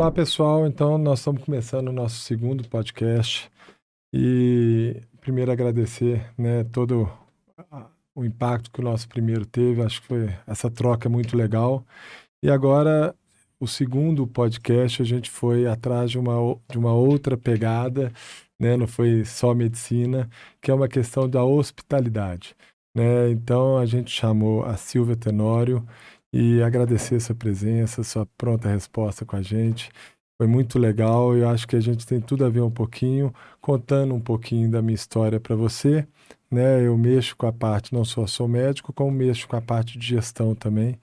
Olá, pessoal. Então, nós estamos começando o nosso segundo podcast e primeiro agradecer, né, todo o impacto que o nosso primeiro teve. Acho que essa troca é muito legal. E agora, o segundo podcast, a gente foi atrás de uma outra pegada, né? Não foi só medicina, que é uma questão da hospitalidade, né? Então, a gente chamou a Silvia Tenório e agradecer sua presença, sua pronta resposta com a gente. Foi muito legal. Eu acho que a gente tem tudo a ver um pouquinho, contando um pouquinho da minha história para você, né? Eu mexo com a parte, não só sou médico, como mexo com a parte de gestão também,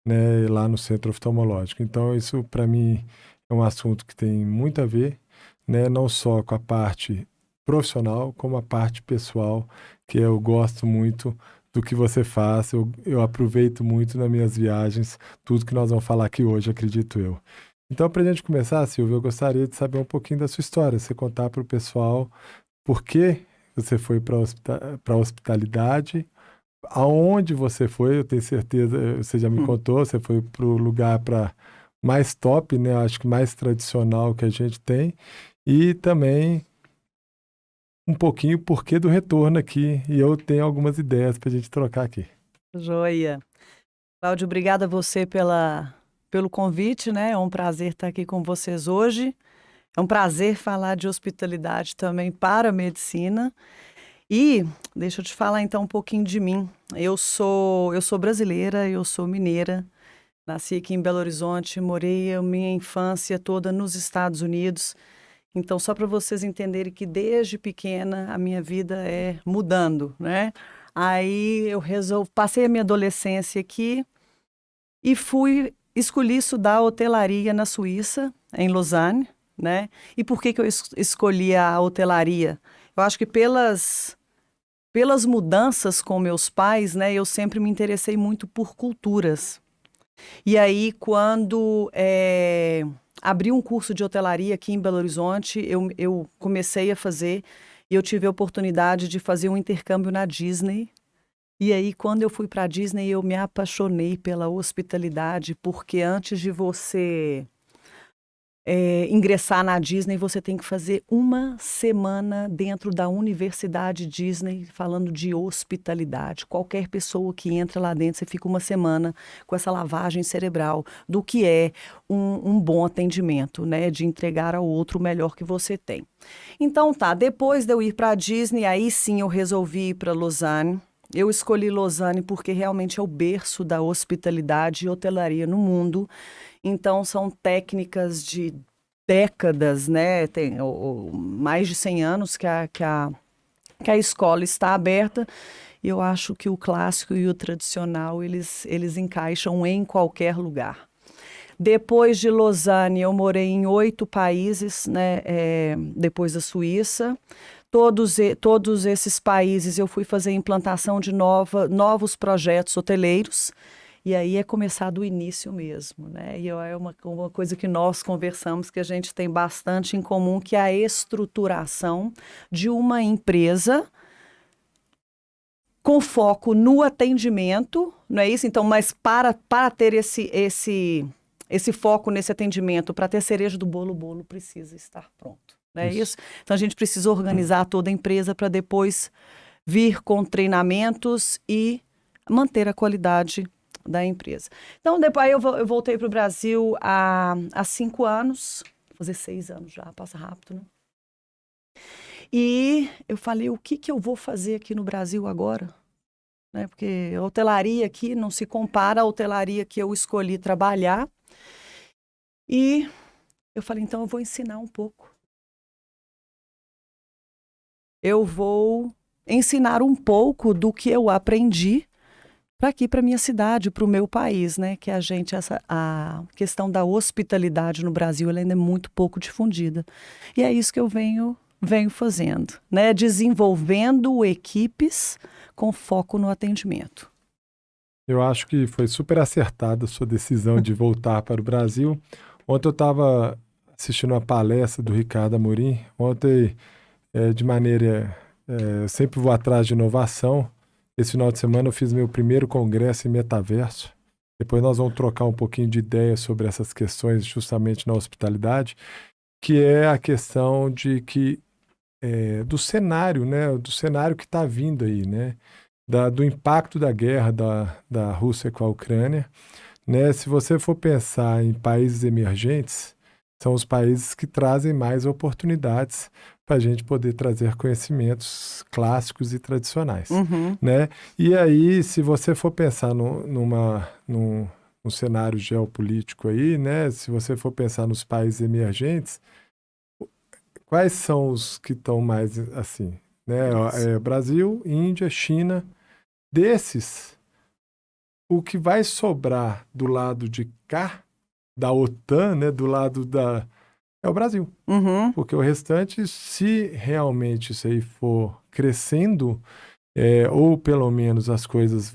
né, lá no centro oftalmológico. Então, isso para mim é um assunto que tem muito a ver, né, não só com a parte profissional, como a parte pessoal, que eu gosto muito do que você faz. Eu aproveito muito nas minhas viagens, tudo que nós vamos falar aqui hoje, acredito eu. Então, para a gente começar, Silvia, eu gostaria de saber um pouquinho da sua história, você contar para o pessoal por que você foi para a hospitalidade. Aonde você foi, eu tenho certeza, você já me contou, você foi para o lugar mais top, né? Acho que mais tradicional que a gente tem. E também um pouquinho porquê do retorno aqui. E eu tenho algumas ideias para a gente trocar aqui. Joia. Cláudio, obrigada a você pelo convite, né? É um prazer estar aqui com vocês hoje. É um prazer falar de hospitalidade também para a medicina. E deixa eu te falar então um pouquinho de mim. Eu sou brasileira, eu sou mineira. Nasci aqui em Belo Horizonte, morei a minha infância toda nos Estados Unidos. Então, só para vocês entenderem que desde pequena a minha vida é mudando, né? Aí eu passei a minha adolescência aqui e escolhi estudar hotelaria na Suíça, em Lausanne, né? E por que eu escolhi a hotelaria? Eu acho que pelas mudanças com meus pais, né? Eu sempre me interessei muito por culturas. E aí, quando abri um curso de hotelaria aqui em Belo Horizonte, eu comecei a fazer e eu tive a oportunidade de fazer um intercâmbio na Disney. E aí, quando eu fui para a Disney, eu me apaixonei pela hospitalidade, porque antes de você ingressar na Disney, você tem que fazer uma semana dentro da Universidade Disney, falando de hospitalidade. Qualquer pessoa que entra lá dentro, você fica uma semana com essa lavagem cerebral do que é um bom atendimento, né? De entregar ao outro o melhor que você tem. Então tá, depois de eu ir para a Disney, aí sim eu resolvi ir para Lausanne. Eu escolhi Lausanne porque realmente é o berço da hospitalidade e hotelaria no mundo. Então, são técnicas de décadas, né? Tem mais de 100 anos que a escola está aberta. E eu acho que o clássico e o tradicional, eles encaixam em qualquer lugar. Depois de Lausanne, eu morei em 8 países, né? Depois da Suíça. Todos esses países eu fui fazer implantação de novos projetos hoteleiros. E aí é começar do início mesmo, né? E é uma coisa que nós conversamos, que a gente tem bastante em comum, que é a estruturação de uma empresa com foco no atendimento, não é isso? Então, mas para ter esse foco nesse atendimento, para ter cereja do bolo, o bolo precisa estar pronto, não é isso? Então, a gente precisa organizar toda a empresa para depois vir com treinamentos e manter a qualidade da empresa. Então, depois eu voltei para o Brasil há 5 anos, vou fazer 6 anos já, passa rápido, né? E eu falei, o que eu vou fazer aqui no Brasil agora? Né? Porque a hotelaria aqui não se compara à hotelaria que eu escolhi trabalhar. E eu falei, então eu vou ensinar um pouco. Eu vou ensinar um pouco do que eu aprendi para aqui, para minha cidade, para o meu país, né? Que a questão da hospitalidade no Brasil, ela ainda é muito pouco difundida. E é isso que eu venho fazendo, né? Desenvolvendo equipes com foco no atendimento. Eu acho que foi super acertada a sua decisão de voltar para o Brasil. Ontem eu estava assistindo uma palestra do Ricardo Amorim. Ontem, de maneira... eu sempre vou atrás de inovação. Esse final de semana eu fiz meu primeiro congresso em metaverso. Depois nós vamos trocar um pouquinho de ideia sobre essas questões justamente na hospitalidade, que é a questão de que do cenário, né? Do cenário que está vindo aí, né? Do impacto da guerra da Rússia com a Ucrânia, né? Se você for pensar em países emergentes, são os países que trazem mais oportunidades para a gente poder trazer conhecimentos clássicos e tradicionais, né? E aí, se você for pensar num cenário geopolítico aí, né? Se você for pensar nos países emergentes, quais são os que estão mais assim, né? Brasil, Índia, China. Desses, o que vai sobrar do lado de cá, da OTAN, né? Do lado é o Brasil. Porque o restante, se realmente isso aí for crescendo, ou pelo menos as coisas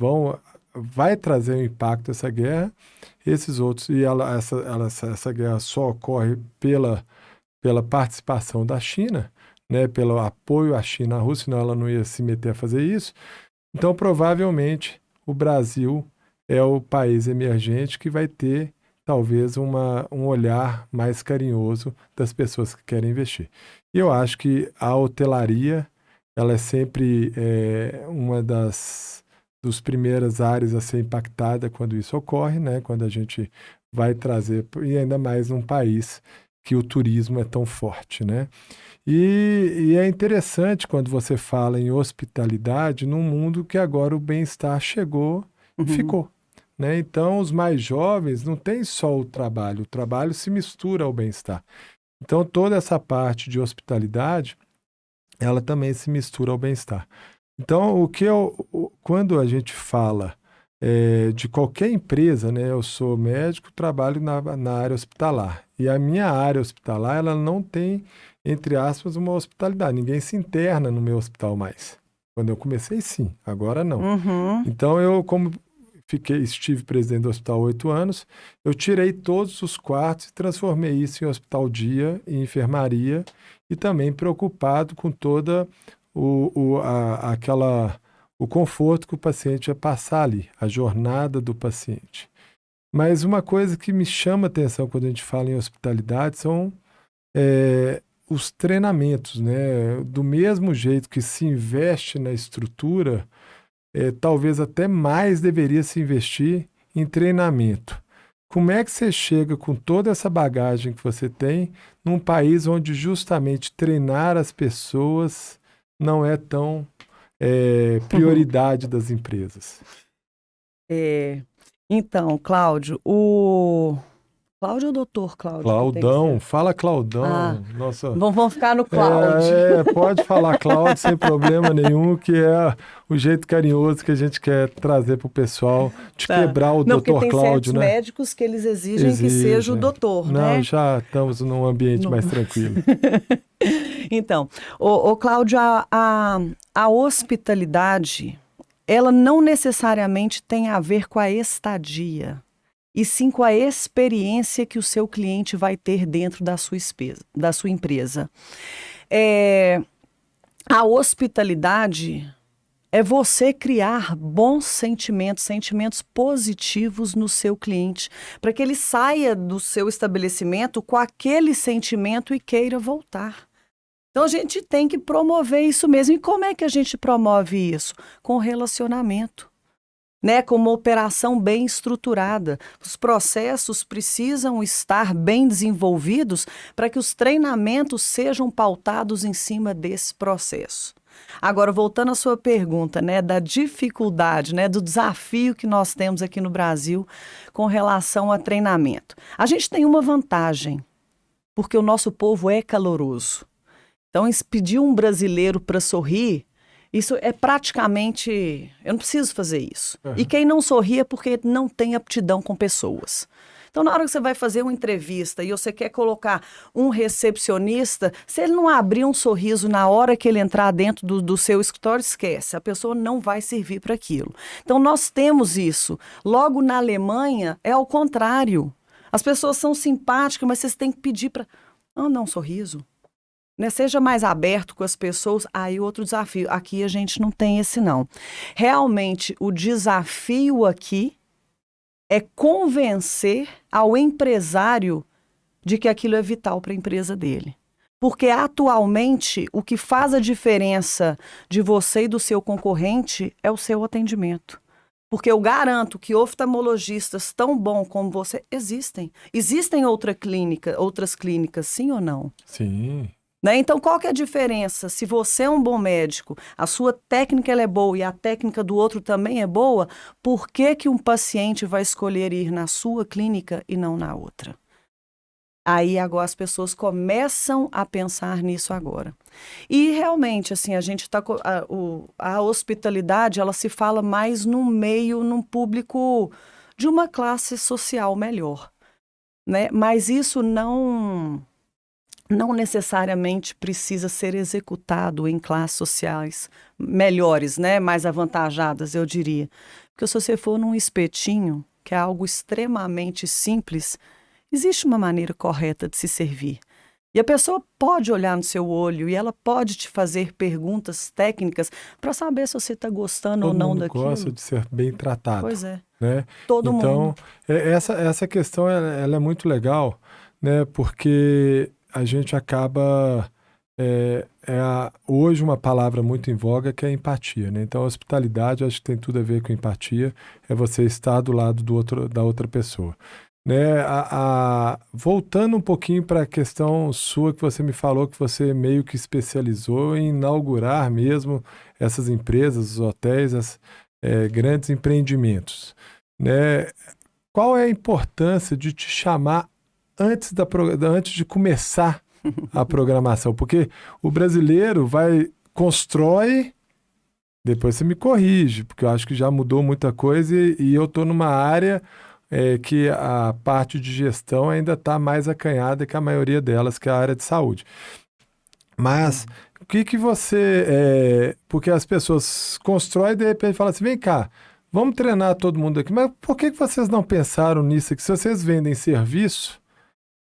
vai trazer um impacto essa guerra, esses outros, e essa guerra só ocorre pela participação da China, né, pelo apoio à China à Rússia, senão ela não ia se meter a fazer isso. Então, provavelmente, o Brasil é o país emergente que vai ter, talvez, um olhar mais carinhoso das pessoas que querem investir. E eu acho que a hotelaria, ela é sempre uma das primeiras áreas a ser impactada quando isso ocorre, né, quando a gente vai trazer, e ainda mais num país que o turismo é tão forte, né? E é interessante quando você fala em hospitalidade num mundo que agora o bem-estar chegou e ficou, né? Então, os mais jovens não tem só o trabalho se mistura ao bem-estar. Então, toda essa parte de hospitalidade, ela também se mistura ao bem-estar. Então, quando a gente fala de qualquer empresa, né? Eu sou médico, trabalho na área hospitalar. E a minha área hospitalar, ela não tem, entre aspas, uma hospitalidade. Ninguém se interna no meu hospital mais. Quando eu comecei, sim. Agora, não. Então, eu, como estive presidente do hospital há 8 anos, eu tirei todos os quartos e transformei isso em hospital dia, em enfermaria, e também preocupado com toda o conforto que o paciente vai passar ali, a jornada do paciente. Mas uma coisa que me chama a atenção quando a gente fala em hospitalidade são os treinamentos, né? Do mesmo jeito que se investe na estrutura, talvez até mais deveria se investir em treinamento. Como é que você chega com toda essa bagagem que você tem num país onde justamente treinar as pessoas não é tão prioridade das empresas? Então, Cláudio, Cláudio ou doutor Cláudio? Claudão, fala Claudão. Nossa. Vamos ficar no Cláudio. Pode falar Cláudio sem problema nenhum, que é o jeito carinhoso que a gente quer trazer para o pessoal, de quebrar o doutor Cláudio, né? Tem médicos que eles exigem que seja o doutor, né? Não, já estamos num ambiente mais tranquilo. Então, Cláudio, a hospitalidade, ela não necessariamente tem a ver com a estadia, e sim com a experiência que o seu cliente vai ter dentro da sua empresa. A hospitalidade é você criar bons sentimentos positivos no seu cliente, para que ele saia do seu estabelecimento com aquele sentimento e queira voltar. Então, a gente tem que promover isso mesmo. E como é que a gente promove isso? Com relacionamento, né? Com uma operação bem estruturada. Os processos precisam estar bem desenvolvidos para que os treinamentos sejam pautados em cima desse processo. Agora, voltando à sua pergunta, né, da dificuldade, né, do desafio que nós temos aqui no Brasil com relação a treinamento. A gente tem uma vantagem, porque o nosso povo é caloroso. Então, pedir um brasileiro para sorrir, isso é praticamente... Eu não preciso fazer isso. E quem não sorri é porque não tem aptidão com pessoas. Então, na hora que você vai fazer uma entrevista e você quer colocar um recepcionista, se ele não abrir um sorriso na hora que ele entrar dentro do seu escritório, esquece. A pessoa não vai servir para aquilo. Então, nós temos isso. Logo, na Alemanha, é ao contrário. As pessoas são simpáticas, mas vocês têm que pedir para... Não, um sorriso. Né? Seja mais aberto com as pessoas. Aí outro desafio. Aqui a gente não tem esse não. Realmente, o desafio aqui é convencer ao empresário de que aquilo é vital para a empresa dele. Porque atualmente o que faz a diferença de você e do seu concorrente é o seu atendimento. Porque eu garanto que oftalmologistas tão bons como você existem. Existem outras clínicas, sim ou não? Sim. Né? Então, qual que é a diferença? Se você é um bom médico, a sua técnica ela é boa e a técnica do outro também é boa, por que que um paciente vai escolher ir na sua clínica e não na outra? Aí agora as pessoas começam a pensar nisso agora. E realmente, assim, a gente está... A hospitalidade, ela se fala mais num público de uma classe social melhor, né? Mas isso não necessariamente precisa ser executado em classes sociais melhores, né? Mais avantajadas, eu diria. Porque se você for num espetinho, que é algo extremamente simples, existe uma maneira correta de se servir. E a pessoa pode olhar no seu olho e ela pode te fazer perguntas técnicas para saber se você está gostando ou não daquilo. Todo mundo gosta de ser bem tratado. Pois é. Né? Todo mundo. Então, essa questão ela é muito legal, né? Porque a gente acaba... hoje uma palavra muito em voga que é a empatia, né? Então, a hospitalidade acho que tem tudo a ver com empatia, é você estar do lado da outra pessoa. Né? Voltando um pouquinho para a questão sua que você me falou que você meio que especializou em inaugurar mesmo essas empresas, os hotéis, grandes empreendimentos. Né? Qual é a importância de te chamar antes de começar a programação? Porque o brasileiro constrói, depois você me corrige, porque eu acho que já mudou muita coisa e eu estou numa área que a parte de gestão ainda está mais acanhada que a maioria delas, que é a área de saúde. Mas o que você... porque as pessoas constroem e de repente falam assim, vem cá, vamos treinar todo mundo aqui. Mas por que vocês não pensaram nisso aqui? Se vocês vendem serviço,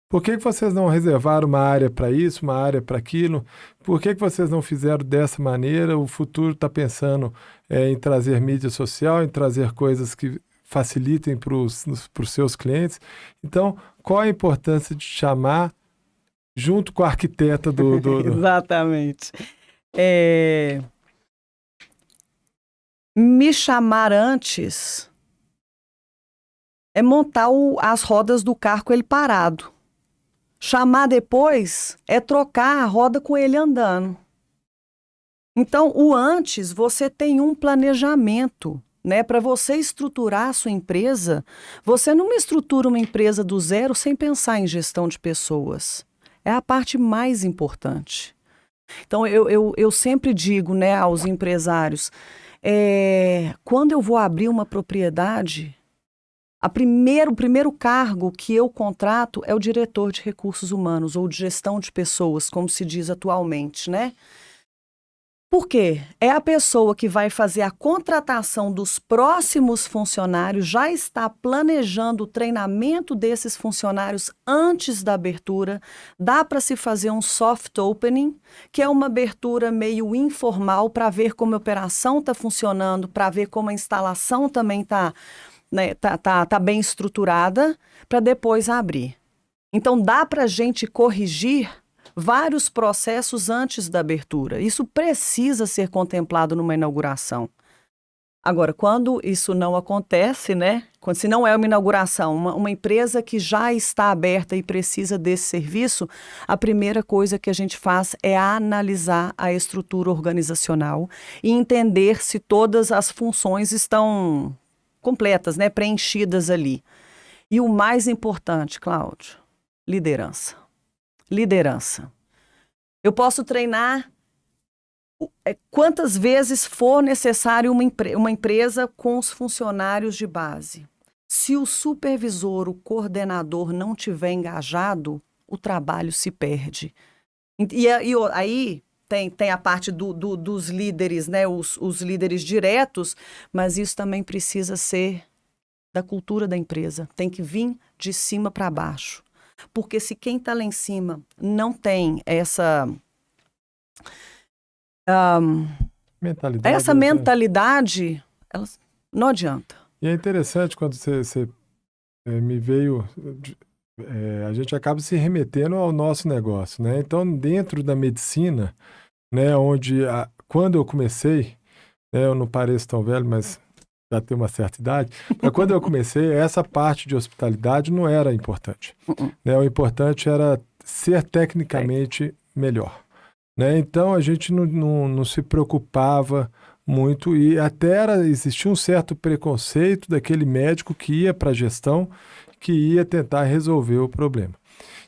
por que vocês não reservaram uma área para isso, uma área para aquilo? Por que vocês não fizeram dessa maneira? O futuro está pensando em trazer mídia social, em trazer coisas que facilitem para os seus clientes. Então, qual a importância de chamar junto com a arquiteta do... Exatamente. Me chamar antes é montar as rodas do carro com ele parado. Chamar depois é trocar a roda com ele andando. Então, o antes, você tem um planejamento, né? Para você estruturar a sua empresa, você não estrutura uma empresa do zero sem pensar em gestão de pessoas. É a parte mais importante. Então, eu sempre digo, né, aos empresários, quando eu vou abrir uma propriedade, o primeiro cargo que eu contrato é o diretor de recursos humanos ou de gestão de pessoas, como se diz atualmente, né? Por quê? É a pessoa que vai fazer a contratação dos próximos funcionários, já está planejando o treinamento desses funcionários antes da abertura. Dá para se fazer um soft opening, que é uma abertura meio informal para ver como a operação está funcionando, para ver como a instalação também está, né, tá bem estruturada, para depois abrir. Então, dá para a gente corrigir vários processos antes da abertura. Isso precisa ser contemplado numa inauguração. Agora, quando isso não acontece, né? Se não é uma inauguração, uma empresa que já está aberta e precisa desse serviço, a primeira coisa que a gente faz é analisar a estrutura organizacional e entender se todas as funções estão completas, né? Preenchidas ali. E o mais importante, Cláudio, liderança. Liderança. Eu posso treinar quantas vezes for necessário uma empresa com os funcionários de base. Se o supervisor, o coordenador não tiver engajado, o trabalho se perde. E aí tem a parte dos líderes, né? Os líderes diretos, mas isso também precisa ser da cultura da empresa. Tem que vir de cima para baixo. Porque se quem está lá em cima não tem essa mentalidade, não adianta. E é interessante quando você me veio... a gente acaba se remetendo ao nosso negócio, né? Então, dentro da medicina, né, quando eu comecei, né, eu não pareço tão velho, mas já tenho uma certa idade, mas quando eu comecei, essa parte de hospitalidade não era importante. Né? O importante era ser tecnicamente melhor. Né? Então, a gente não se preocupava muito e até existia um certo preconceito daquele médico que ia para a gestão, que ia tentar resolver o problema.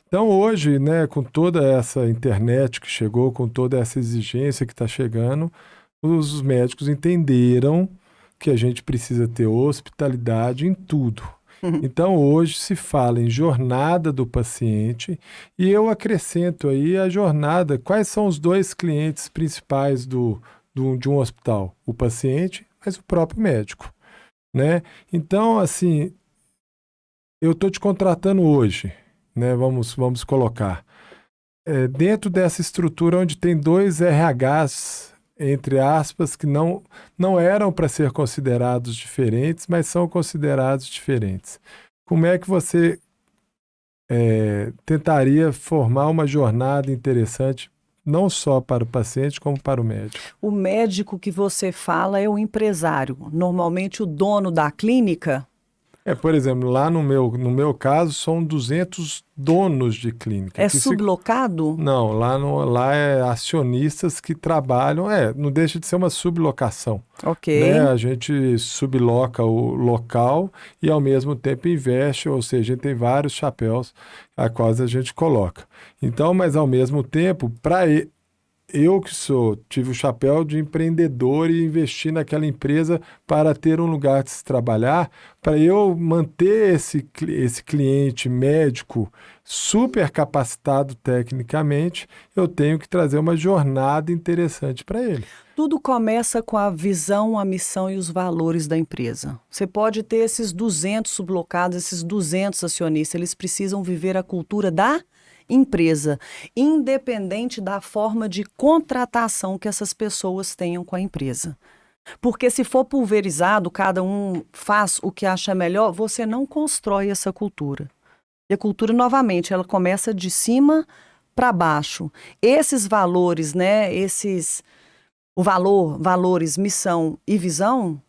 Então, hoje, né, com toda essa internet que chegou, com toda essa exigência que está chegando, os médicos entenderam que a gente precisa ter hospitalidade em tudo. Então, hoje se fala em jornada do paciente e eu acrescento aí a jornada. Quais são os 2 clientes principais de um hospital? O paciente, mas o próprio médico. Né? Então, assim, eu estou te contratando hoje, né? Vamos colocar. Dentro dessa estrutura onde tem 2 RHs, entre aspas, que não eram para ser considerados diferentes, mas são considerados diferentes. Como é que você tentaria formar uma jornada interessante, não só para o paciente, como para o médico? O médico que você fala é o empresário, normalmente o dono da clínica. Por exemplo, lá no meu caso, são 200 donos de clínica. É sublocado? Não, lá é acionistas que trabalham, não deixa de ser uma sublocação. Ok. Né? A gente subloca o local e ao mesmo tempo investe, ou seja, a gente tem vários chapéus a quais a gente coloca. Então, mas ao mesmo tempo, eu que tive o chapéu de empreendedor e investi naquela empresa para ter um lugar de se trabalhar, para eu manter esse cliente médico super capacitado tecnicamente, eu tenho que trazer uma jornada interessante para ele. Tudo começa com a visão, a missão e os valores da empresa. Você pode ter esses 200 sublocados, esses 200 acionistas, eles precisam viver a cultura da empresa, independente da forma de contratação que essas pessoas tenham com a empresa. Porque se for pulverizado, cada um faz o que acha melhor, você não constrói essa cultura. E a cultura, novamente, ela começa de cima para baixo. Esses valores, né, valores, missão e visão,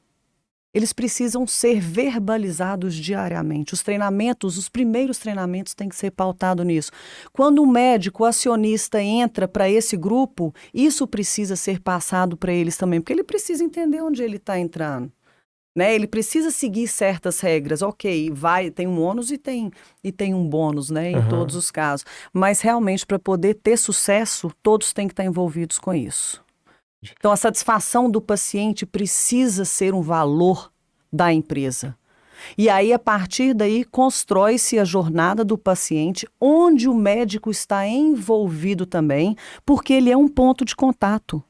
eles precisam ser verbalizados diariamente. Os primeiros treinamentos têm que ser pautados nisso. Quando um médico acionista entra para esse grupo, isso precisa ser passado para eles também, porque ele precisa entender onde ele está entrando. Né? Ele precisa seguir certas regras. Ok, tem um ônus e tem um bônus, né, em todos os casos. Mas realmente, para poder ter sucesso, todos têm que estar envolvidos com isso. Então, a satisfação do paciente precisa ser um valor da empresa. E aí, a partir daí, constrói-se a jornada do paciente, onde o médico está envolvido também, porque ele é um ponto de contato.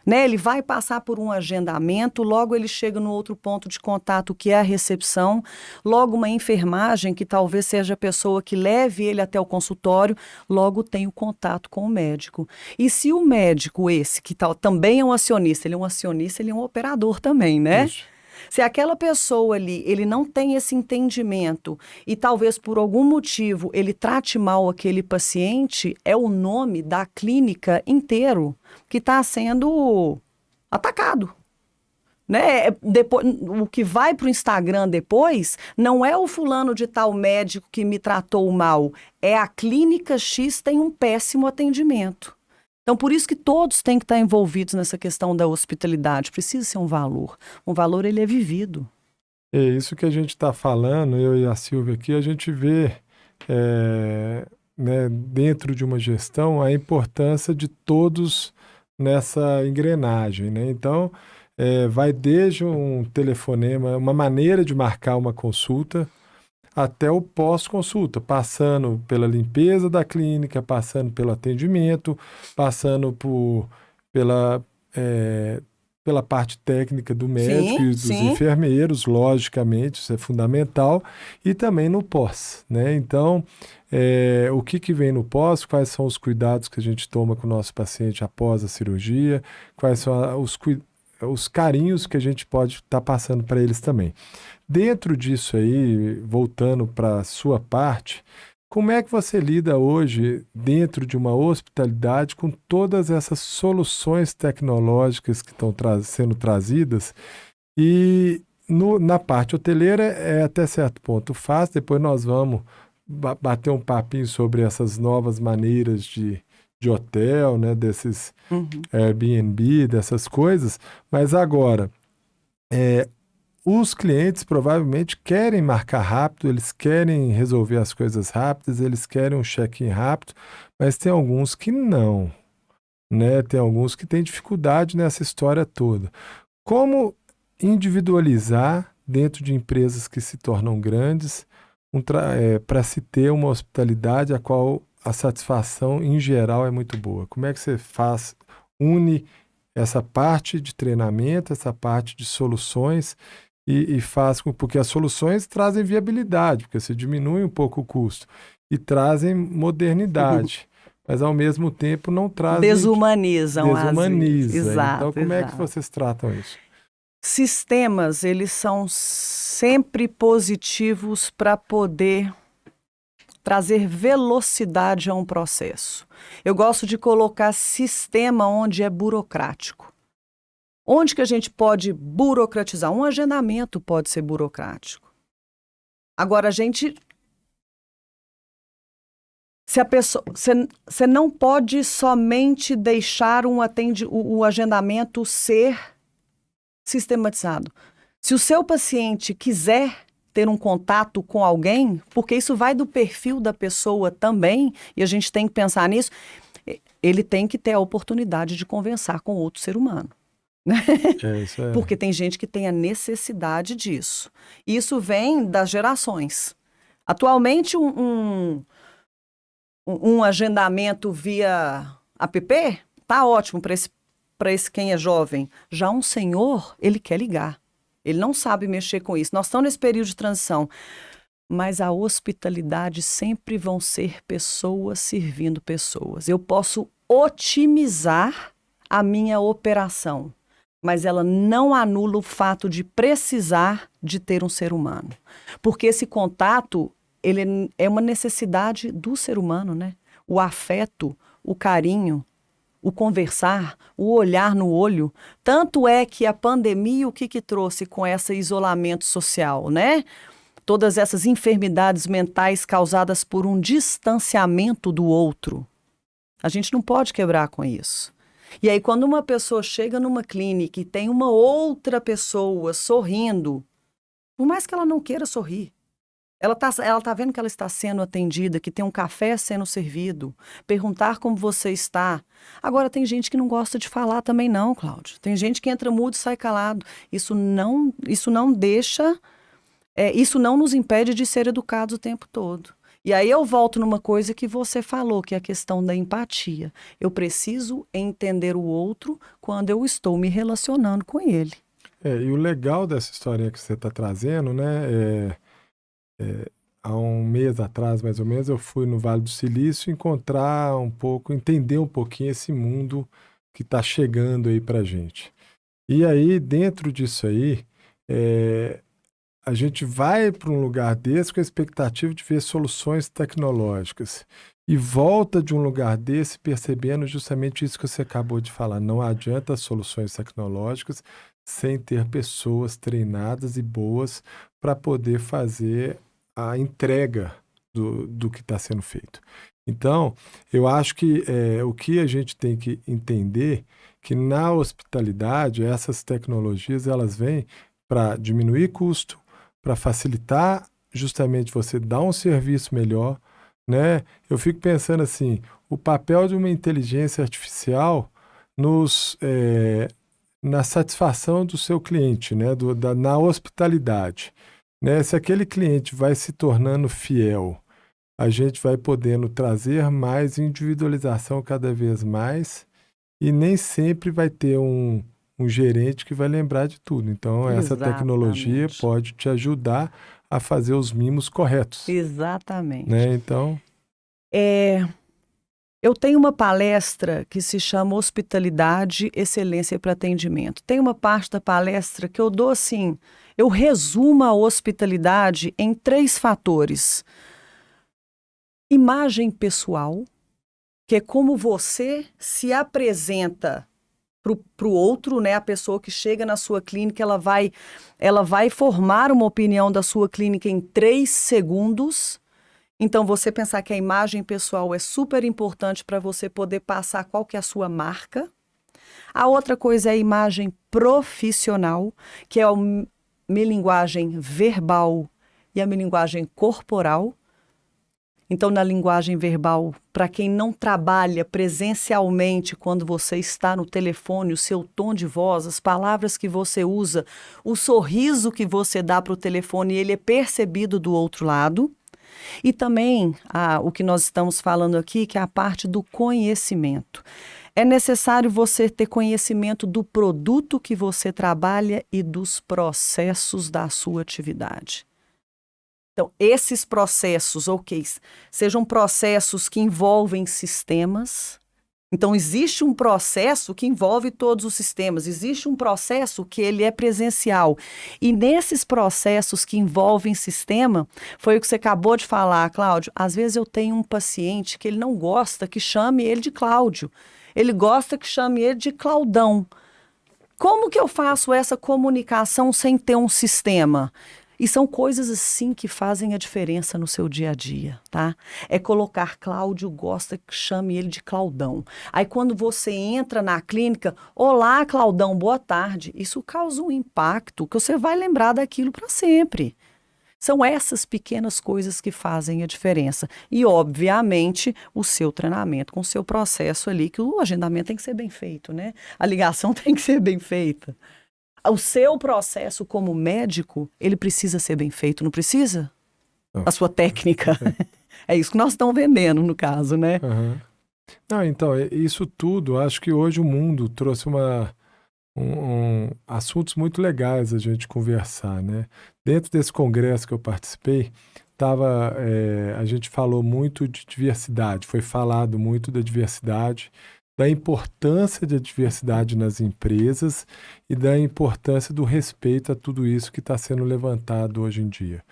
Né? Ele vai passar por um agendamento, logo ele chega no outro ponto de contato, que é a recepção, logo uma enfermagem, que talvez seja a pessoa que leve ele até o consultório, logo tem o contato com o médico. E se o médico que também é um acionista, ele é um operador também, né? Isso. Se aquela pessoa ali, ele não tem esse entendimento e talvez por algum motivo ele trate mal aquele paciente, é o nome da clínica inteiro que está sendo atacado. Né? O que vai para o Instagram depois não é o fulano de tal médico que me tratou mal, é a clínica X tem um péssimo atendimento. Então, por isso que todos têm que estar envolvidos nessa questão da hospitalidade. Precisa ser um valor. Um valor, ele é vivido. É isso que a gente está falando, eu e a Silvia aqui, a gente vê né, dentro de uma gestão a importância de todos nessa engrenagem. Né? Então, vai desde um telefonema, uma maneira de marcar uma consulta, até o pós-consulta, passando pela limpeza da clínica, passando pelo atendimento, passando pela parte técnica do médico e dos enfermeiros, logicamente, isso é fundamental, e também no pós, né? Então, o que vem no pós, quais são os cuidados que a gente toma com o nosso paciente após a cirurgia, quais são os carinhos que a gente pode estar passando para eles também. Dentro disso aí, voltando para a sua parte, como é que você lida hoje, dentro de uma hospitalidade, com todas essas soluções tecnológicas que estão sendo trazidas? E na parte hoteleira é até certo ponto fácil, depois nós vamos bater um papinho sobre essas novas maneiras de hotel, né, desses Airbnb, dessas coisas, mas agora, os clientes provavelmente querem marcar rápido, eles querem resolver as coisas rápidas, eles querem um check-in rápido, mas tem alguns que não, né? Tem alguns que têm dificuldade nessa história toda. Como individualizar dentro de empresas que se tornam grandes para se ter uma hospitalidade a qual a satisfação em geral é muito boa? Como é que você une essa parte de treinamento, essa parte de soluções e faz porque as soluções trazem viabilidade, porque você diminui um pouco o custo e trazem modernidade, mas ao mesmo tempo não trazem... Desumanizam. Desumaniza. Exato, então como é que exato. vocês tratam isso? Sistemas, eles são sempre positivos para poder trazer velocidade a um processo. Eu gosto de colocar sistema onde é burocrático. Onde que a gente pode burocratizar? Um agendamento pode ser burocrático. Agora, você não pode somente deixar o agendamento ser sistematizado. Se o seu paciente quiser ter um contato com alguém, porque isso vai do perfil da pessoa também, e a gente tem que pensar nisso, ele tem que ter a oportunidade de conversar com outro ser humano. Isso é. Porque tem gente que tem a necessidade disso. Isso vem das gerações. Atualmente, um agendamento via app tá ótimo para esse quem é jovem. Já um senhor, ele quer ligar. Ele não sabe mexer com isso. Nós estamos nesse período de transição. Mas a hospitalidade sempre vão ser pessoas servindo pessoas. Eu posso otimizar a minha operação, mas ela não anula o fato de precisar de ter um ser humano. Porque esse contato, ele é uma necessidade do ser humano, né? O afeto, o carinho, o conversar, o olhar no olho. Tanto é que a pandemia, o que trouxe com esse isolamento social, né? Todas essas enfermidades mentais causadas por um distanciamento do outro. A gente não pode quebrar com isso. E aí, quando uma pessoa chega numa clínica e tem uma outra pessoa sorrindo, por mais que ela não queira sorrir, ela tá vendo que ela está sendo atendida, que tem um café sendo servido, perguntar como você está. Agora, tem gente que não gosta de falar também não, Cláudio. Tem gente que entra mudo e sai calado. Isso não nos impede de ser educados o tempo todo. E aí eu volto numa coisa que você falou, que é a questão da empatia. Eu preciso entender o outro quando eu estou me relacionando com ele. E o legal dessa historinha que você está trazendo, né, há um mês atrás, mais ou menos, eu fui no Vale do Silício entender um pouquinho esse mundo que está chegando aí para a gente. E aí, dentro disso aí, a gente vai para um lugar desse com a expectativa de ver soluções tecnológicas e volta de um lugar desse percebendo justamente isso que você acabou de falar. Não adianta soluções tecnológicas sem ter pessoas treinadas e boas para poder fazer a entrega do que está sendo feito. Então, eu acho que o que a gente tem que entender que na hospitalidade essas tecnologias elas vêm para diminuir custo, para facilitar justamente você dar um serviço melhor, né? Eu fico pensando assim, o papel de uma inteligência artificial na satisfação do seu cliente, né? Na hospitalidade, né? Se aquele cliente vai se tornando fiel, a gente vai podendo trazer mais individualização cada vez mais e nem sempre vai ter um gerente que vai lembrar de tudo. Então, essa tecnologia pode te ajudar a fazer os mimos corretos. Exatamente. Né? Então... Eu tenho uma palestra que se chama Hospitalidade, Excelência para Atendimento. Tem uma parte da palestra que eu dou assim, eu resumo a hospitalidade em 3 fatores. Imagem pessoal, que é como você se apresenta para o outro, né? A pessoa que chega na sua clínica, ela vai formar uma opinião da sua clínica em 3 segundos. Então, você pensar que a imagem pessoal é super importante para você poder passar qual que é a sua marca. A outra coisa é a imagem profissional, que é a minha linguagem verbal e a minha linguagem corporal. Então, na linguagem verbal, para quem não trabalha presencialmente, quando você está no telefone, o seu tom de voz, as palavras que você usa, o sorriso que você dá para o telefone, ele é percebido do outro lado. E também o que nós estamos falando aqui, que é a parte do conhecimento. É necessário você ter conhecimento do produto que você trabalha e dos processos da sua atividade. Então, esses processos, sejam processos que envolvem sistemas. Então, existe um processo que envolve todos os sistemas, existe um processo que ele é presencial. E nesses processos que envolvem sistema, foi o que você acabou de falar, Cláudio. Às vezes eu tenho um paciente que ele não gosta que chame ele de Cláudio, ele gosta que chame ele de Claudão. Como que eu faço essa comunicação sem ter um sistema? E são coisas assim que fazem a diferença no seu dia a dia, tá? É colocar Cláudio gosta que chame ele de Claudão. Aí quando você entra na clínica, olá Claudão, boa tarde. Isso causa um impacto que você vai lembrar daquilo para sempre. São essas pequenas coisas que fazem a diferença. E, obviamente, o seu treinamento com o seu processo ali, que o agendamento tem que ser bem feito, né? A ligação tem que ser bem feita. O seu processo como médico, ele precisa ser bem feito, não precisa? A sua técnica. É isso que nós estamos vendendo, no caso, né? Uhum. Não, então, isso tudo, acho que hoje o mundo trouxe assuntos muito legais a gente conversar, né? Dentro desse congresso que eu participei, a gente falou muito de diversidade, foi falado muito da diversidade, da importância da diversidade nas empresas e da importância do respeito a tudo isso que está sendo levantado hoje em dia.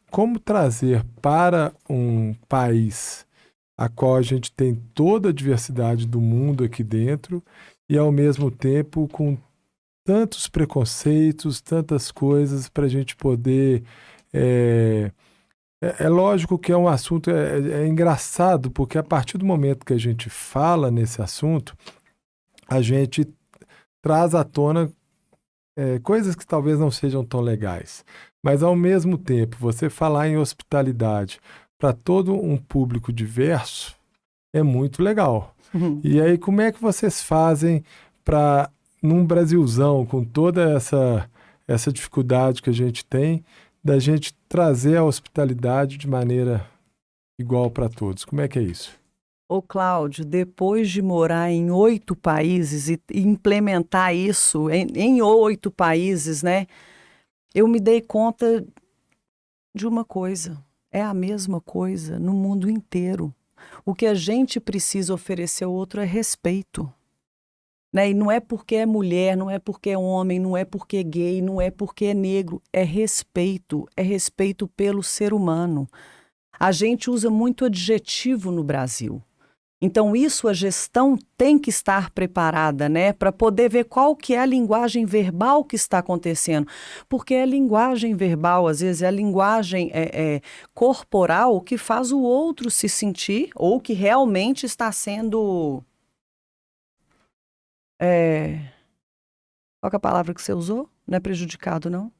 Como trazer para um país a qual a gente tem toda a diversidade do mundo aqui dentro e, ao mesmo tempo, com tantos preconceitos, tantas coisas para a gente poder... É lógico que é um assunto, é engraçado, porque a partir do momento que a gente fala nesse assunto, a gente traz à tona coisas que talvez não sejam tão legais. Mas, ao mesmo tempo, você falar em hospitalidade para todo um público diverso é muito legal. Uhum. E aí, como é que vocês fazem para, num Brasilzão, com toda essa dificuldade que a gente tem, da gente trazer a hospitalidade de maneira igual para todos? Como é que é isso? Ô, Cláudio, depois de morar em 8 países e implementar isso em 8 países, né? Eu me dei conta de uma coisa. É a mesma coisa no mundo inteiro. O que a gente precisa oferecer ao outro é respeito. Né? E não é porque é mulher, não é porque é homem, não é porque é gay, não é porque é negro. É respeito pelo ser humano. A gente usa muito adjetivo no Brasil. Então, a gestão tem que estar preparada, né, para poder ver qual que é a linguagem verbal que está acontecendo. Porque é a linguagem verbal, às vezes, é a linguagem corporal que faz o outro se sentir ou que realmente está sendo... Qual que é a palavra que você usou? Não é prejudicado, não?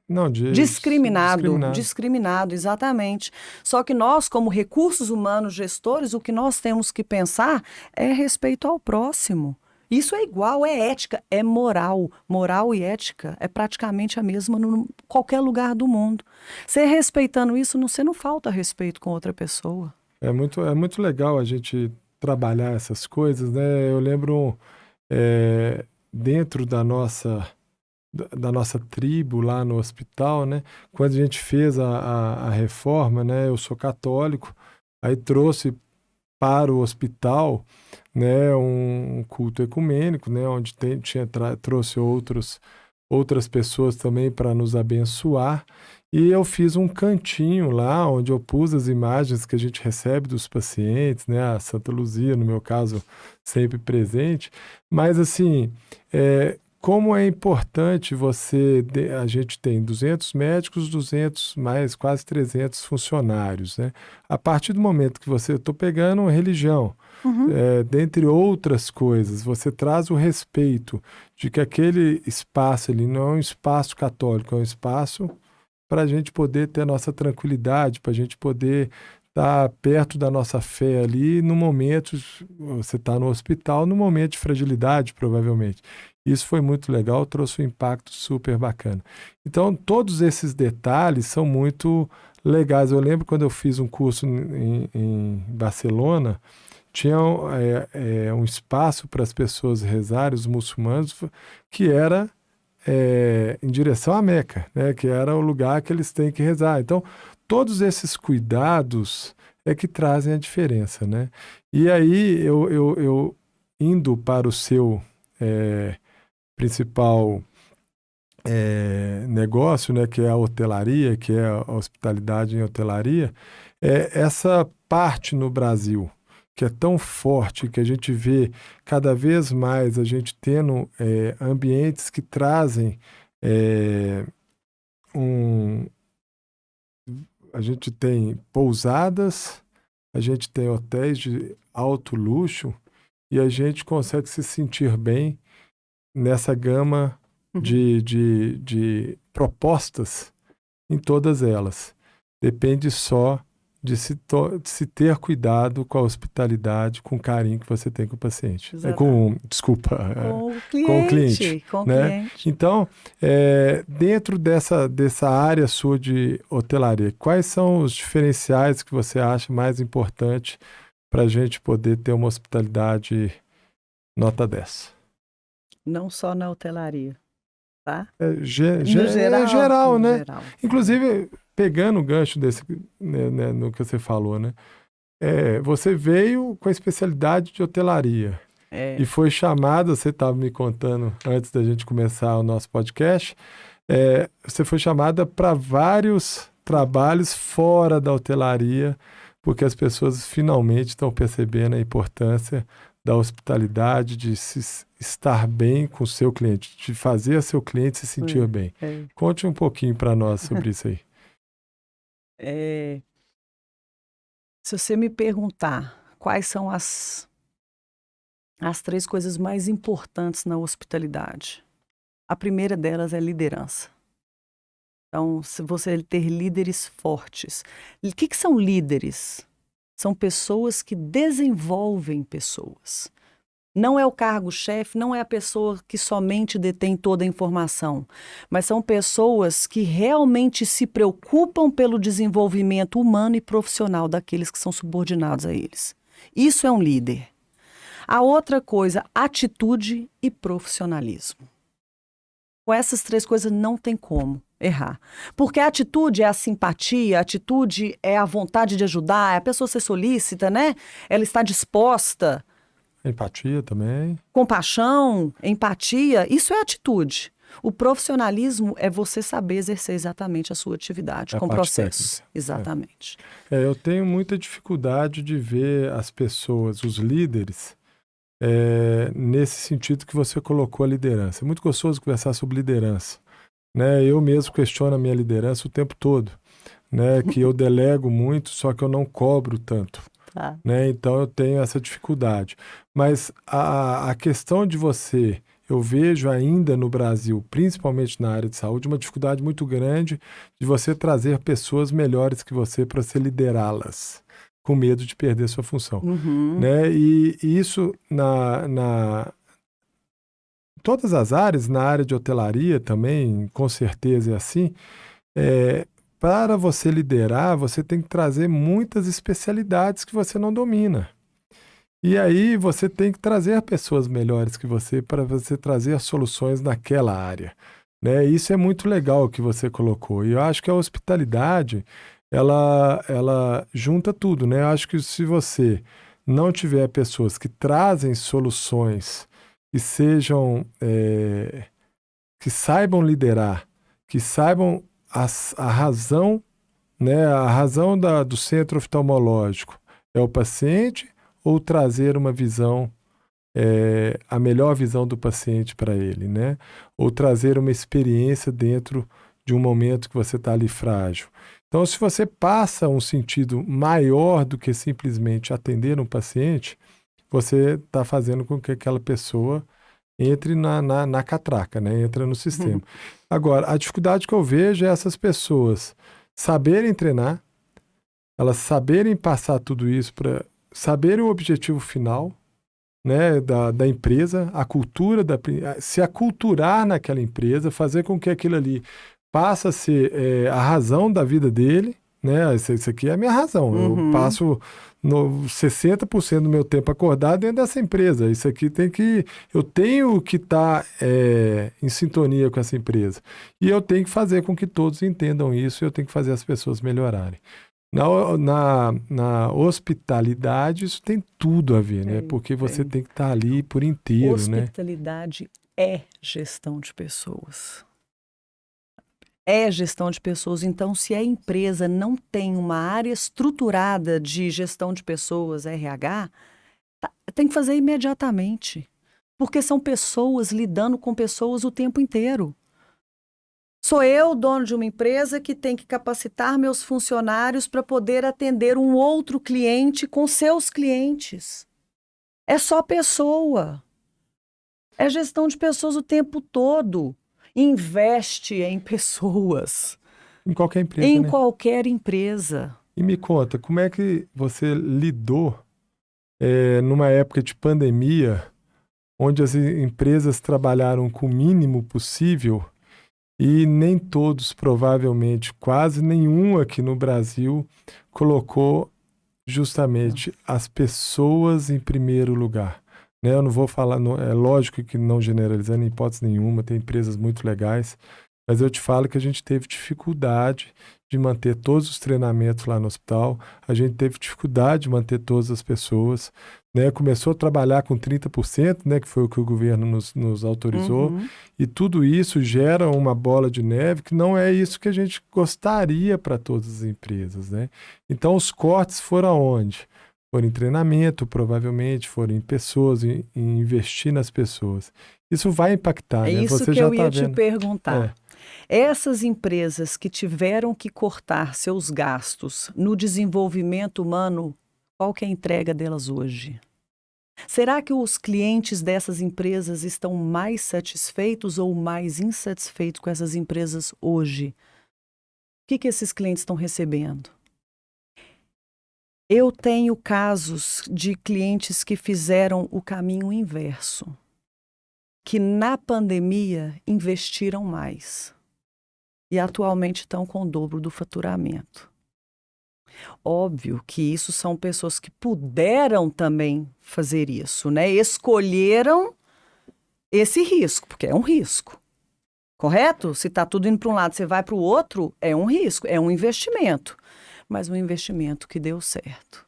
Não, Discriminado, exatamente. Só que nós, como recursos humanos gestores, o que nós temos que pensar é respeito ao próximo. Isso é igual, é ética, é moral. Moral e ética é praticamente a mesma em qualquer lugar do mundo. Você respeitando isso, você não falta respeito com outra pessoa. É muito legal a gente trabalhar essas coisas, né? Eu lembro dentro da nossa tribo lá no hospital, né? Quando a gente fez a reforma, né? Eu sou católico, aí trouxe para o hospital, né, um culto ecumênico, né, onde trouxe outras pessoas também para nos abençoar. E eu fiz um cantinho lá, onde eu pus as imagens que a gente recebe dos pacientes, né? A Santa Luzia, no meu caso, sempre presente. Mas, assim, como é importante a gente tem 200 médicos, 200 mais quase 300 funcionários, né? A partir do momento que eu estou pegando religião, dentre outras coisas, você traz o respeito de que aquele espaço ali não é um espaço católico, é um espaço para a gente poder ter a nossa tranquilidade, para a gente poder estar perto da nossa fé ali no momento, você está no hospital, no momento de fragilidade, provavelmente. Isso foi muito legal, trouxe um impacto super bacana. Então, todos esses detalhes são muito legais. Eu lembro quando eu fiz um curso em Barcelona, tinha um espaço para as pessoas rezarem, os muçulmanos, que era em direção à Meca, né, que era o lugar que eles têm que rezar. Então, todos esses cuidados é que trazem a diferença, né? E aí, eu indo para o seu principal negócio, né, que é a hotelaria, que é a hospitalidade em hotelaria, essa parte no Brasil, que é tão forte, que a gente vê cada vez mais a gente tendo ambientes que trazem a gente tem pousadas, a gente tem hotéis de alto luxo e a gente consegue se sentir bem nessa gama de propostas em todas elas. Depende só de se ter cuidado com a hospitalidade, com o carinho que você tem com o paciente. Com o cliente. Né? Então, dentro dessa área sua de hotelaria, quais são os diferenciais que você acha mais importantes para a gente poder ter uma hospitalidade nota 10? Não só na hotelaria, tá? Geral, né? Geral. Inclusive, pegando o gancho desse, né, no que você falou, né? Você veio com a especialidade de hotelaria e foi chamada, você estava me contando antes da gente começar o nosso podcast, você foi chamada para vários trabalhos fora da hotelaria, porque as pessoas finalmente estão percebendo a importância da hospitalidade, de estar bem com o seu cliente, de fazer seu cliente se sentir bem. Conte um pouquinho para nós sobre isso aí. Se você me perguntar quais são as 3 coisas mais importantes na hospitalidade, a primeira delas é liderança. Então, se você ter líderes fortes. O que são líderes? São pessoas que desenvolvem pessoas. Não é o cargo-chefe, não é a pessoa que somente detém toda a informação, mas são pessoas que realmente se preocupam pelo desenvolvimento humano e profissional daqueles que são subordinados a eles. Isso é um líder. A outra coisa, atitude e profissionalismo. Com essas 3 coisas não tem como errar. Porque a atitude é a simpatia, a atitude é a vontade de ajudar, é a pessoa ser solícita, né? Ela está disposta. Empatia também. Compaixão, empatia, isso é atitude. O profissionalismo é você saber exercer exatamente a sua atividade, com processos. Técnica. Exatamente. Eu tenho muita dificuldade de ver as pessoas, os líderes, nesse sentido que você colocou a liderança. É muito gostoso conversar sobre liderança. Né? Eu mesmo questiono a minha liderança o tempo todo. Né? Que eu delego muito, só que eu não cobro tanto. Tá. Né? Então eu tenho essa dificuldade. Mas a questão de eu vejo ainda no Brasil, principalmente na área de saúde, uma dificuldade muito grande de você trazer pessoas melhores que você para você liderá-las, com medo de perder sua função. Né? E isso todas as áreas, na área de hotelaria também, com certeza é assim, para você liderar, você tem que trazer muitas especialidades que você não domina. E aí você tem que trazer pessoas melhores que você para você trazer soluções naquela área. Né? Isso é muito legal que você colocou. E eu acho que a hospitalidade, ela junta tudo. Né? Eu acho que se você não tiver pessoas que trazem soluções, que sejam, que saibam liderar, que saibam a razão, né, a razão do centro oftalmológico é o paciente ou trazer uma visão, a melhor visão do paciente para ele, né? Ou trazer uma experiência dentro de um momento que você está ali frágil. Então, se você passa um sentido maior do que simplesmente atender um paciente, você está fazendo com que aquela pessoa entre na catraca, né? Entra no sistema. Agora, a dificuldade que eu vejo é essas pessoas saberem treinar, elas saberem passar tudo isso para saberem o objetivo final, né, da empresa, a cultura, se aculturar naquela empresa, fazer com que aquilo ali passe a ser a razão da vida dele, né? Isso aqui é a minha razão. Eu passo 60% do meu tempo acordado dentro dessa empresa. Isso aqui eu tenho que estar em sintonia com essa empresa. E eu tenho que fazer com que todos entendam isso, e eu tenho que fazer as pessoas melhorarem. Na hospitalidade, isso tem tudo a ver, né? Porque você tem que estar ali por inteiro, né? Hospitalidade é gestão de pessoas. É gestão de pessoas. Então, se a empresa não tem uma área estruturada de gestão de pessoas, RH, tem que fazer imediatamente. Porque são pessoas lidando com pessoas o tempo inteiro. Sou eu, dono de uma empresa, que tem que capacitar meus funcionários para poder atender um outro cliente com seus clientes. É só pessoa. É gestão de pessoas o tempo todo. Investe em pessoas. Em qualquer empresa, Em né? qualquer empresa. E me conta, como é que você lidou numa época de pandemia, onde as empresas trabalharam com o mínimo possível e nem todos, provavelmente, quase nenhum aqui no Brasil, colocou justamente as pessoas em primeiro lugar. Né? Eu não vou falar, é lógico que não generalizando em hipótese nenhuma, tem empresas muito legais, mas eu te falo que a gente teve dificuldade de manter todos os treinamentos lá no hospital, a gente teve dificuldade de manter todas as pessoas, né? Começou a trabalhar com 30%, né? Que foi o que o governo nos autorizou, e tudo isso gera uma bola de neve que não é isso que a gente gostaria para todas as empresas, né? Então os cortes foram aonde? Foram em treinamento, provavelmente, foram em pessoas, em investir nas pessoas. Isso vai impactar, né? Isso que eu ia te perguntar. Essas empresas que tiveram que cortar seus gastos no desenvolvimento humano, qual que é a entrega delas hoje? Será que os clientes dessas empresas estão mais satisfeitos ou mais insatisfeitos com essas empresas hoje? O que esses clientes estão recebendo? Eu tenho casos de clientes que fizeram o caminho inverso, que na pandemia investiram mais e atualmente estão com o dobro do faturamento. Óbvio que isso são pessoas que puderam também fazer isso, né? Escolheram esse risco, porque é um risco, correto? Se está tudo indo para um lado, você vai para o outro, é um risco, é um investimento. Mas um investimento que deu certo.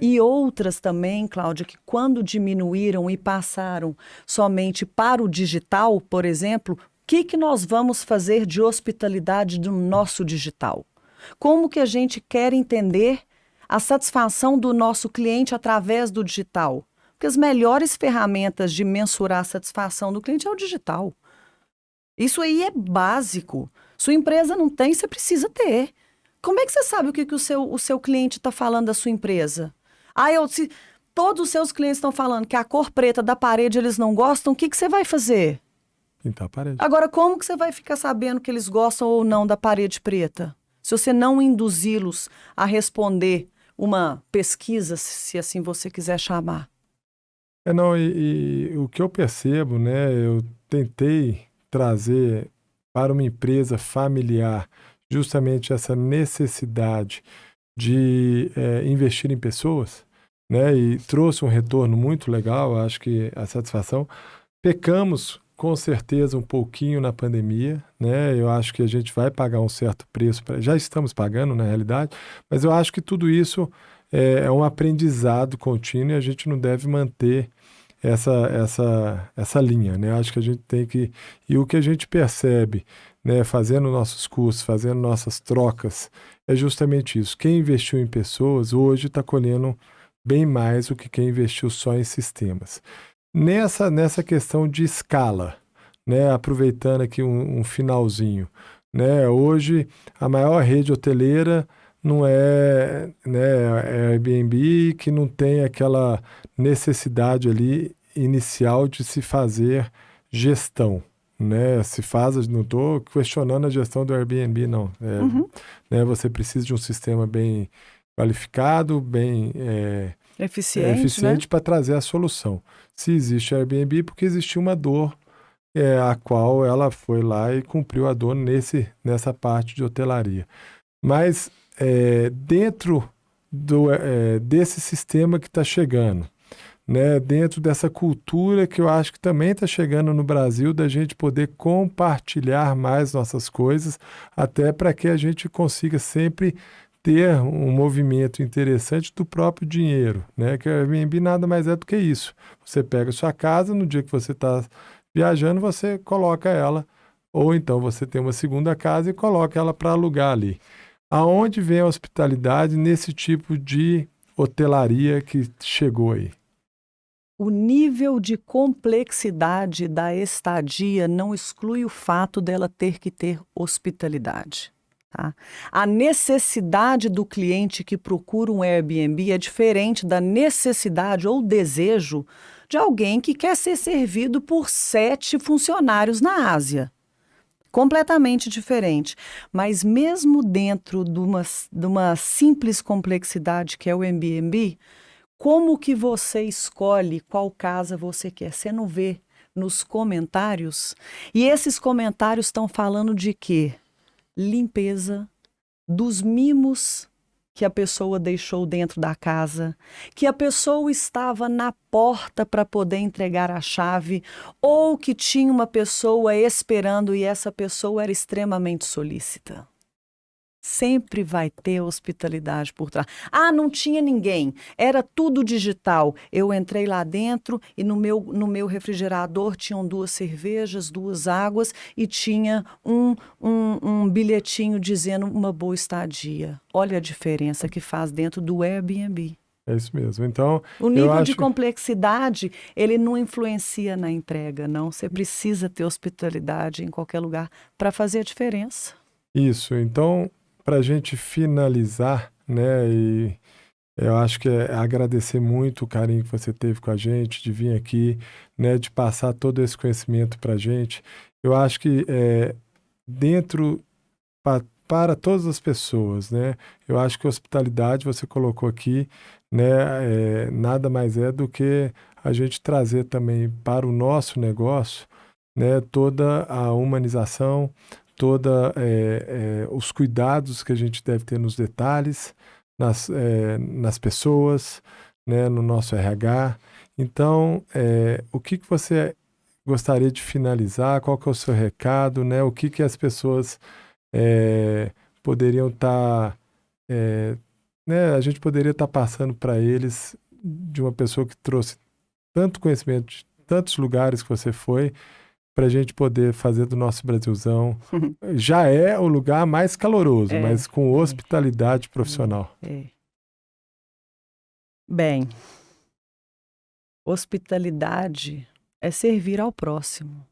E outras também, Cláudia, que quando diminuíram e passaram somente para o digital, por exemplo, o que nós vamos fazer de hospitalidade do nosso digital? Como que a gente quer entender a satisfação do nosso cliente através do digital? Porque as melhores ferramentas de mensurar a satisfação do cliente é o digital. Isso aí é básico. Sua empresa não tem, você precisa ter. Como é que você sabe o que o seu cliente está falando da sua empresa? Se todos os seus clientes estão falando que a cor preta da parede eles não gostam, o que você vai fazer? Pintar a parede. Agora, como que você vai ficar sabendo que eles gostam ou não da parede preta? Se você não induzi-los a responder uma pesquisa, se assim você quiser chamar. O que eu percebo, né? Eu tentei trazer para uma empresa familiar justamente essa necessidade de investir em pessoas, né? E trouxe um retorno muito legal, acho que a satisfação. Pecamos com certeza um pouquinho na pandemia, né? Eu acho que a gente vai pagar um certo preço, já estamos pagando na realidade, mas eu acho que tudo isso é um aprendizado contínuo e a gente não deve manter essa linha, né? Acho que a gente tem que... E o que a gente percebe, né, fazendo nossos cursos, fazendo nossas trocas, é justamente isso. Quem investiu em pessoas, hoje está colhendo bem mais do que quem investiu só em sistemas. Nessa questão de escala, né, aproveitando aqui um finalzinho, né, hoje a maior rede hoteleira não é, né, é Airbnb, que não tem aquela necessidade ali inicial de se fazer gestão, né? Se faz, não estou questionando a gestão do Airbnb, não. Né, você precisa de um sistema bem qualificado, bem Eficiente, né? para trazer a solução. Se existe Airbnb, porque existiu uma dor a qual ela foi lá e cumpriu a dor nessa parte de hotelaria. Mas dentro desse sistema que está chegando, né, dentro dessa cultura que eu acho que também está chegando no Brasil, da gente poder compartilhar mais nossas coisas, até para que a gente consiga sempre ter um movimento interessante do próprio dinheiro, né? Que o Airbnb nada mais é do que isso. Você pega a sua casa, no dia que você está viajando, você coloca ela, ou então você tem uma segunda casa e coloca ela para alugar ali. Aonde vem a hospitalidade nesse tipo de hotelaria que chegou aí? O nível de complexidade da estadia não exclui o fato dela ter que ter hospitalidade. Tá? A necessidade do cliente que procura um Airbnb é diferente da necessidade ou desejo de alguém que quer ser servido por 7 funcionários na Ásia. Completamente diferente. Mas mesmo dentro de uma simples complexidade que é o Airbnb, como que você escolhe qual casa você quer? Você não vê nos comentários? E esses comentários estão falando de quê? Limpeza, dos mimos que a pessoa deixou dentro da casa, que a pessoa estava na porta para poder entregar a chave, ou que tinha uma pessoa esperando e essa pessoa era extremamente solícita. Sempre vai ter hospitalidade por trás. Ah, não tinha ninguém, era tudo digital. Eu entrei lá dentro e no meu refrigerador tinham 2 cervejas, 2 águas e tinha um bilhetinho dizendo uma boa estadia. Olha a diferença que faz dentro do Airbnb. É isso mesmo. Então, o nível de complexidade, ele não influencia na entrega, não. Você precisa ter hospitalidade em qualquer lugar para fazer a diferença. Isso. Então, para a gente finalizar, né, e eu acho que é agradecer muito o carinho que você teve com a gente, de vir aqui, né, de passar todo esse conhecimento para a gente. Eu acho que dentro, para todas as pessoas, né, eu acho que a hospitalidade, você colocou aqui, né, nada mais é do que a gente trazer também para o nosso negócio, né, toda a humanização, toda os cuidados que a gente deve ter nos detalhes, nas pessoas, né, no nosso RH. Então, o que você gostaria de finalizar? Qual que é o seu recado, né? O que as pessoas poderiam estar, né, a gente poderia estar passando para eles de uma pessoa que trouxe tanto conhecimento de tantos lugares que você foi, para a gente poder fazer do nosso Brasilzão. Já é o lugar mais caloroso, mas com hospitalidade profissional. Bem, hospitalidade é servir ao próximo.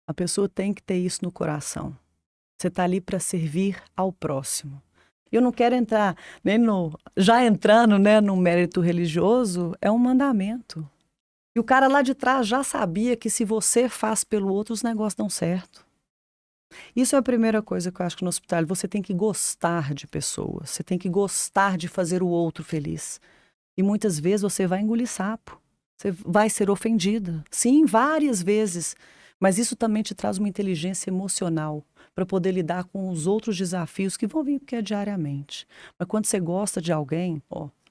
A pessoa tem que ter isso no coração. Você está ali para servir ao próximo. Eu não quero entrar nem já entrando, né, no mérito religioso, é um mandamento. E o cara lá de trás já sabia que se você faz pelo outro, os negócios dão certo. Isso é a primeira coisa que eu acho que no hospital, você tem que gostar de pessoas, você tem que gostar de fazer o outro feliz. E muitas vezes você vai engolir sapo, você vai ser ofendida. Sim, várias vezes. Mas isso também te traz uma inteligência emocional para poder lidar com os outros desafios que vão vir, porque é diariamente. Mas quando você gosta de alguém,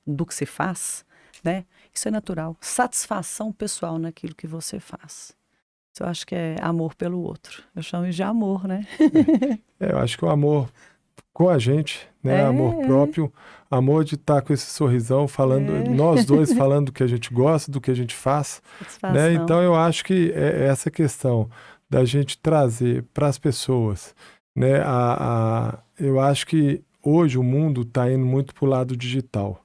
do que você faz, né? Isso é natural. Satisfação pessoal naquilo que você faz. Isso eu acho que é amor pelo outro. Eu chamo de amor, né? Eu acho que o amor com a gente, né? Amor próprio, amor de estar com esse sorrisão, falando, nós dois falando do que a gente gosta, do que a gente faz, né? Então eu acho que é essa questão da gente trazer para as pessoas, né? Eu acho que hoje o mundo está indo muito para o lado digital.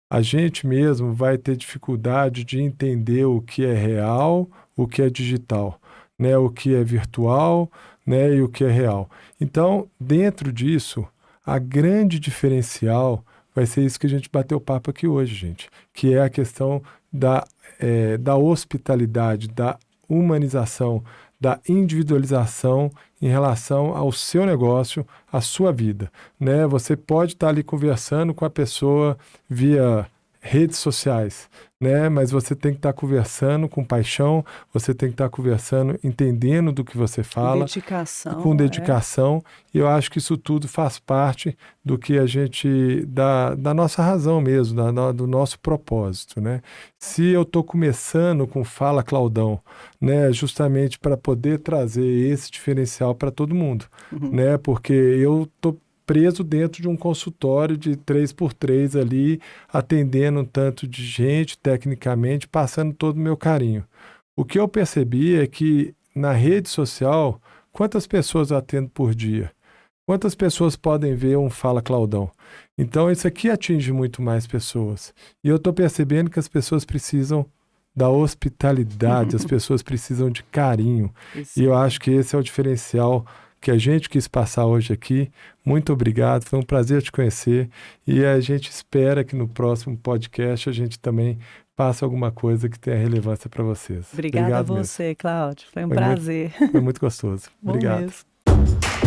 A gente mesmo vai ter dificuldade de entender o que é real, o que é digital, né? O que é virtual, né? E o que é real. Então, dentro disso, a grande diferencial vai ser isso que a gente bateu papo aqui hoje, gente, que é a questão da hospitalidade, da humanização, da individualização em relação ao seu negócio, à sua vida, né? Você pode estar ali conversando com a pessoa via redes sociais, né? Mas você tem que estar conversando com paixão, você tem que estar conversando, entendendo do que você fala, com dedicação. E eu acho que isso tudo faz parte do que a gente, da nossa razão mesmo, do nosso propósito, né? Se eu estou começando com Fala Claudão, né? Justamente para poder trazer esse diferencial para todo mundo, né? Porque eu estou preso dentro de um consultório de 3x3 ali, atendendo um tanto de gente, tecnicamente, passando todo o meu carinho. O que eu percebi é que na rede social, quantas pessoas eu atendo por dia? Quantas pessoas podem ver um Fala Claudão? Então, isso aqui atinge muito mais pessoas. E eu estou percebendo que as pessoas precisam da hospitalidade, as pessoas precisam de carinho. E eu acho que esse é o diferencial que a gente quis passar hoje aqui. Muito obrigado, foi um prazer te conhecer e a gente espera que no próximo podcast a gente também passe alguma coisa que tenha relevância para vocês. Obrigada a você, Cláudio, foi um prazer. Foi muito gostoso. Bom Obrigado. Mesmo.